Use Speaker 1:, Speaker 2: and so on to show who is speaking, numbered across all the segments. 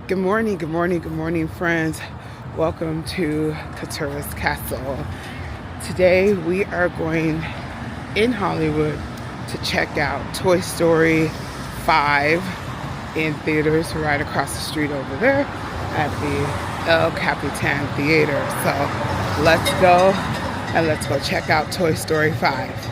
Speaker 1: Good morning, good morning, good morning, friends. Welcome to KeturahsKastle. Today we are going in Hollywood to check out Toy Story 5 in theaters right across the street over there at the El Capitan Theater. So let's go and let's go check out Toy Story 5.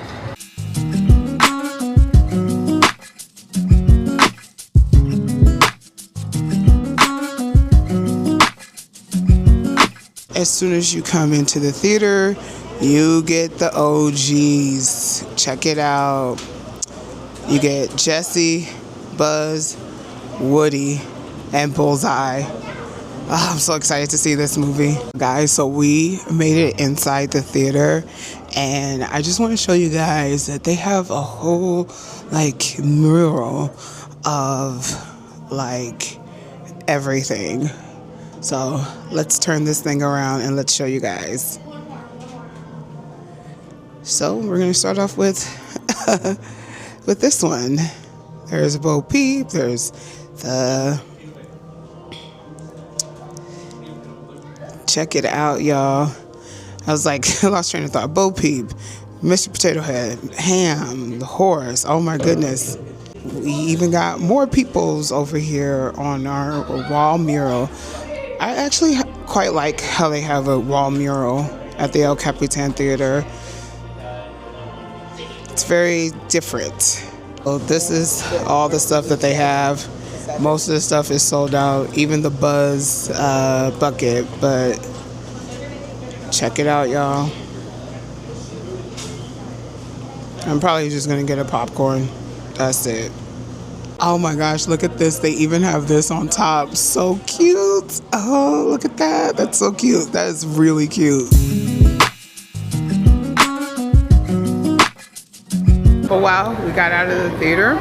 Speaker 1: As soon as you come into the theater, you get the OGs. Check it out. You get Jessie, Buzz, Woody, and Bullseye. Oh, I'm so excited to see this movie. Guys, so we made it inside the theater, and I just want to show you guys that they have a whole mural of everything. So let's turn this thing around and let's show you guys. So we're gonna start off with with this one. There's Bo Peep. There's the check it out, y'all. I was like, I lost train of thought. Bo Peep, Mr. Potato Head, Ham, the horse. Oh my goodness. We even got more peoples over here on our wall mural. I actually quite like how they have a wall mural at the El Capitan Theater. It's very different. So this is all the stuff that they have. Most of the stuff is sold out, even the Buzz bucket, but check it out, y'all. I'm probably just gonna get a popcorn. That's it. Oh my gosh, look at this. They even have this on top. So cute. Oh, look at that. That's so cute. That is really cute. But wow, we got out of the theater.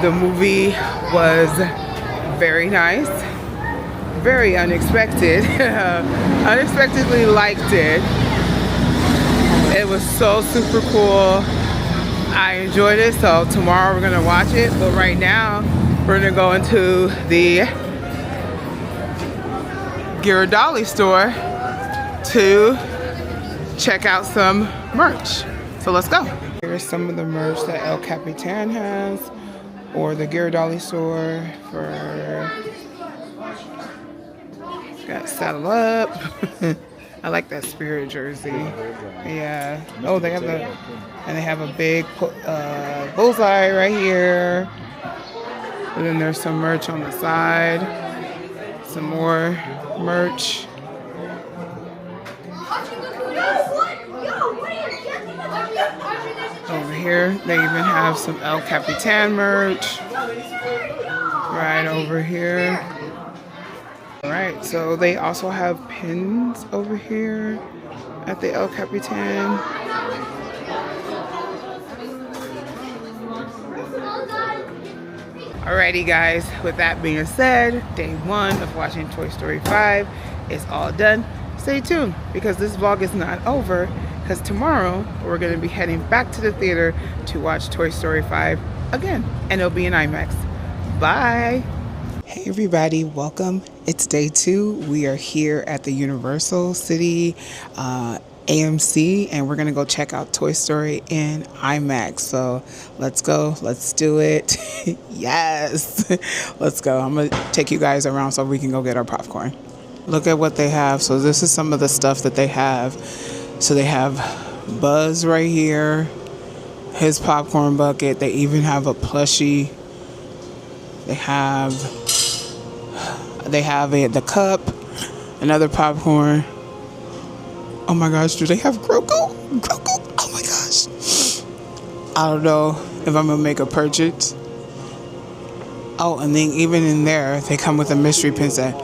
Speaker 1: The movie was very nice. Very unexpected. Unexpectedly liked it. It was so super cool. I enjoyed it, so tomorrow we're gonna watch it, but right now we're gonna go into the Ghirardelli store to check out some merch. So let's go. Here's some of the merch that El Capitan has, or the Ghirardelli store for, got Saddle Up. I like that Spirit jersey. Yeah. Oh, they have they have a big bullseye right here. And then there's some merch on the side. Some more merch. Over here, they even have some El Capitan merch. Right over here. Alright, so they also have pins over here at the El Capitan. Alrighty guys, with that being said, day one of watching Toy Story 5 is all done. Stay tuned because this vlog is not over, because tomorrow we're going to be heading back to the theater to watch Toy Story 5 again, and it'll be in IMAX. Bye! Hey everybody, welcome. It's day 2. We are here at the Universal City AMC, and we're gonna go check out Toy Story in IMAX. So let's go, let's do it. Yes, let's go. I'm gonna take you guys around so we can go get our popcorn. Look at what they have. So this is some of the stuff that they have. So they have Buzz right here, his popcorn bucket. They even have a plushie. They have the cup, another popcorn. Oh my gosh, do they have Grogu? Grogu, oh my gosh. I don't know if I'm gonna make a purchase. Oh, and then even in there, they come with a mystery pin set.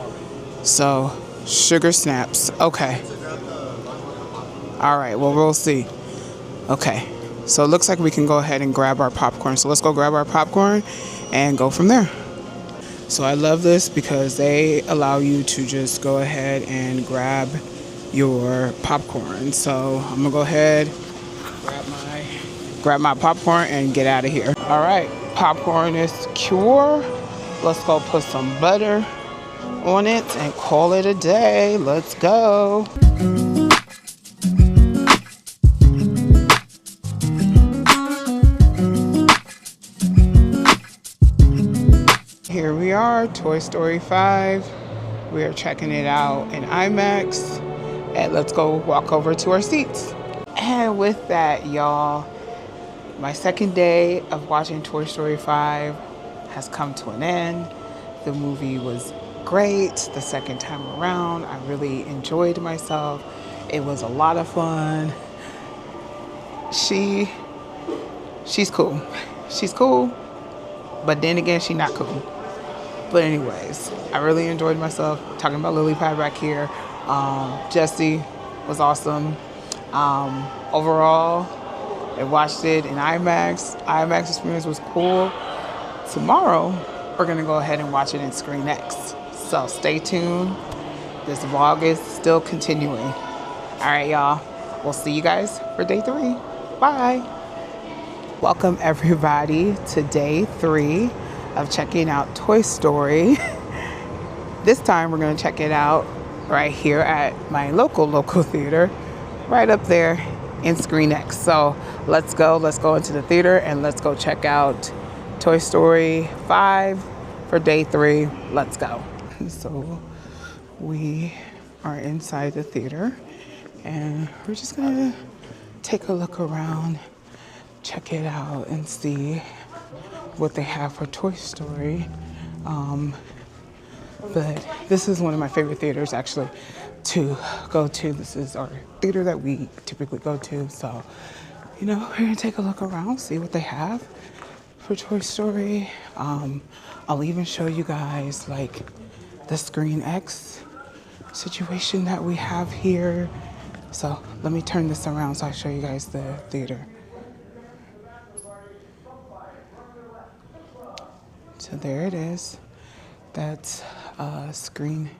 Speaker 1: So, sugar snaps, okay. All right, well, we'll see. Okay, so it looks like we can go ahead and grab our popcorn. So let's go grab our popcorn and go from there. So I love this because they allow you to just go ahead and grab your popcorn. So I'm gonna go ahead, grab my popcorn and get out of here. All right, popcorn is cured. Let's go put some butter on it and call it a day. Let's go. Here we are, Toy Story 5. We are checking it out in IMAX. And let's go walk over to our seats. And with that, y'all, my second day of watching Toy Story 5 has come to an end. The movie was great the second time around. I really enjoyed myself. It was a lot of fun. She's cool. She's cool, but then again, she's not cool. But anyways, I really enjoyed myself. Talking about Lily Pad back here. Jesse was awesome. Overall, I watched it in IMAX. IMAX experience was cool. Tomorrow, we're gonna go ahead and watch it in SCREENX. So stay tuned. This vlog is still continuing. All right, y'all. We'll see you guys for day 3. Bye. Welcome everybody to day 3 of checking out Toy Story. This time we're gonna check it out right here at my local theater, right up there in SCREENX. So let's go into the theater and let's go check out Toy Story 5 for day 3. Let's go. So we are inside the theater and we're just gonna take a look around, check it out and see what they have for Toy Story. But this is one of my favorite theaters actually to go to. This is our theater that we typically go to. So, you know, we're gonna take a look around, see what they have for Toy Story. I'll even show you guys like the SCREENX situation that we have here. So let me turn this around so I show you guys the theater. So there it is. That's SCREENX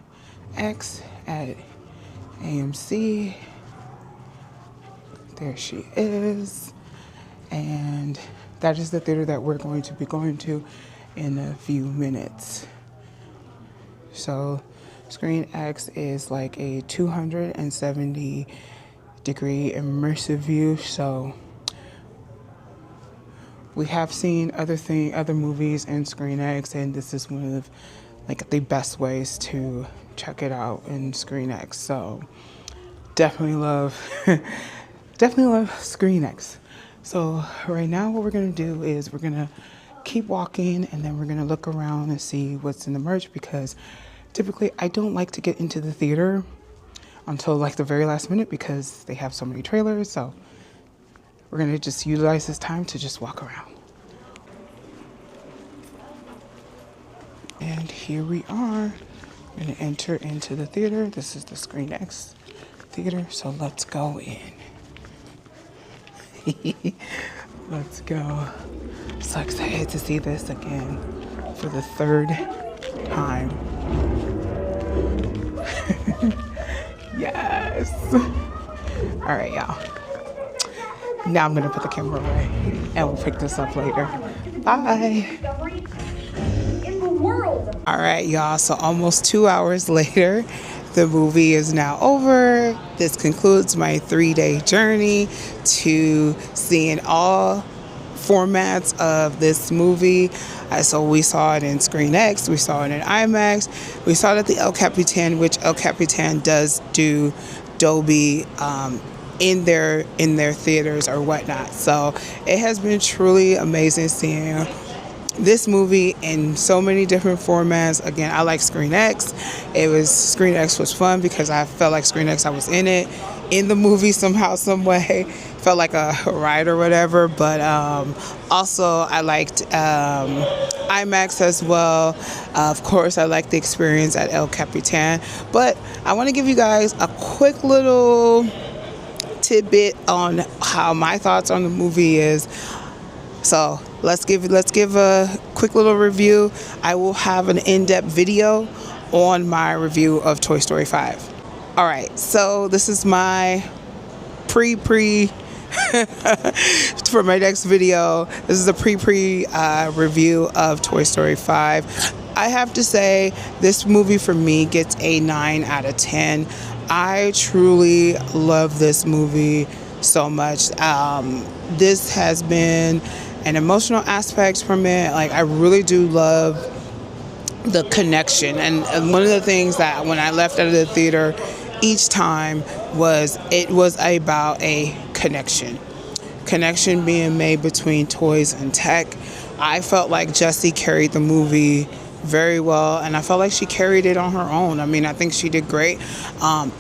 Speaker 1: at AMC. There she is. And that is the theater that we're going to be going to in a few minutes. So SCREENX is like a 270 degree immersive view. So we have seen other movies in SCREENX, and this is one of like the best ways to check it out in SCREENX. So definitely love SCREENX. So right now what we're gonna do is we're gonna keep walking and then we're gonna look around and see what's in the merch, because typically I don't like to get into the theater until like the very last minute because they have so many trailers. So we're gonna just utilize this time to just walk around. And here we are. We're gonna enter into the theater. This is the SCREENX theater, so let's go in. Let's go. So excited to see this again for the 3rd time. Yes. All right, y'all. Now I'm gonna put the camera away and we'll pick this up later. Bye. All right, y'all. So almost 2 hours later, the movie is now over. This concludes my 3-day journey to seeing all formats of this movie. So we saw it in SCREENX, we saw it in IMAX, we saw it at the El Capitan, which El Capitan does do Dolby in their theaters or whatnot. So it has been truly amazing seeing this movie in so many different formats. Again, I like SCREENX. SCREENX was fun because I felt like SCREENX, I was in the movie somehow, some way. Felt like a ride or whatever. But also I liked IMAX as well. Of course, I liked the experience at El Capitan. But I want to give you guys a quick little tidbit on how my thoughts on the movie is. So let's give a quick little review. I will have an in-depth video on my review of Toy Story 5. All right, so this is my pre for my next video. This is a pre review of Toy Story 5. I have to say this movie for me gets a 9 out of 10. I truly love this movie so much. This has been an emotional aspect from it. Like, I really do love the connection. And one of the things that when I left out of the theater each time was it was about a connection being made between toys and tech. I felt like Jessie carried the movie very well, and I felt like she carried it on her own. I mean, I think she did great.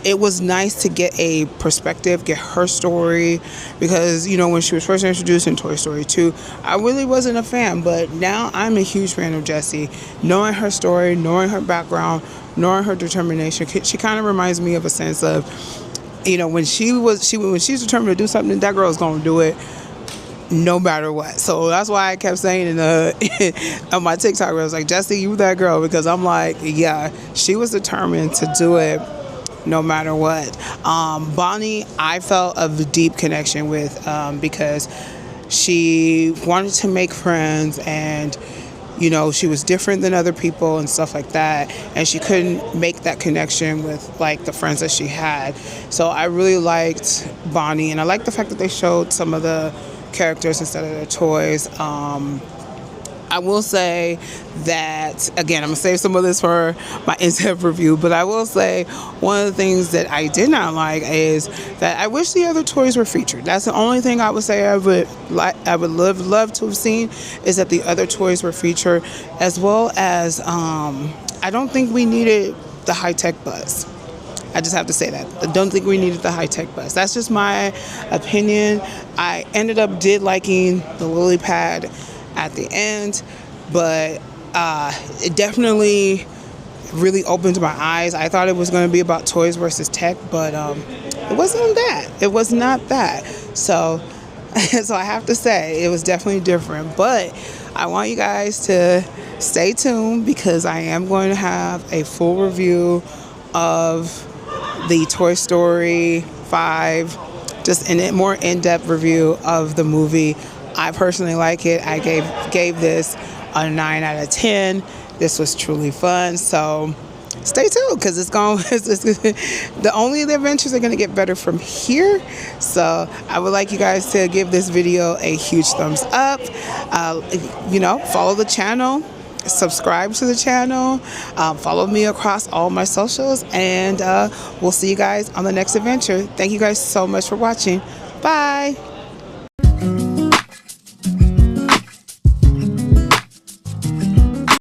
Speaker 1: It was nice to get a perspective, get her story, because, you know, when she was first introduced in Toy Story 2, I really wasn't a fan, but now I'm a huge fan of Jessie. Knowing her story, knowing her background, knowing her determination, she kind of reminds me of a sense of, you know, when she's determined to do something, that girl's gonna do it no matter what. So that's why I kept saying on my TikTok, I was like, Jessie, you that girl, because I'm like, yeah, she was determined to do it no matter what. Bonnie, I felt a deep connection with, because she wanted to make friends, and, you know, she was different than other people and stuff like that, and she couldn't make that connection with, like, the friends that she had. So I really liked Bonnie, and I liked the fact that they showed some of the characters instead of their toys. I will say that, again, I'm gonna save some of this for my in-depth review, but I will say one of the things that I did not like is that I wish the other toys were featured. That's the only thing I would say I would love to have seen, is that the other toys were featured, as well as I don't think we needed the high-tech bus. I just have to say that. I don't think we needed the high-tech bus. That's just my opinion. I ended up liking the lily pad at the end, but it definitely really opened my eyes. I thought it was going to be about toys versus tech, but it wasn't that. It was not that. So I have to say it was definitely different. But I want you guys to stay tuned, because I am going to have a full review of the Toy Story 5, just a more in-depth review of the movie. I personally like it. I gave this a 9 out of 10. This was truly fun. So stay tuned, because the adventures are going to get better from here. So I would like you guys to give this video a huge thumbs up. You know, follow the channel, subscribe to the channel, follow me across all my socials, and we'll see you guys on the next adventure. Thank you guys so much for watching. Bye.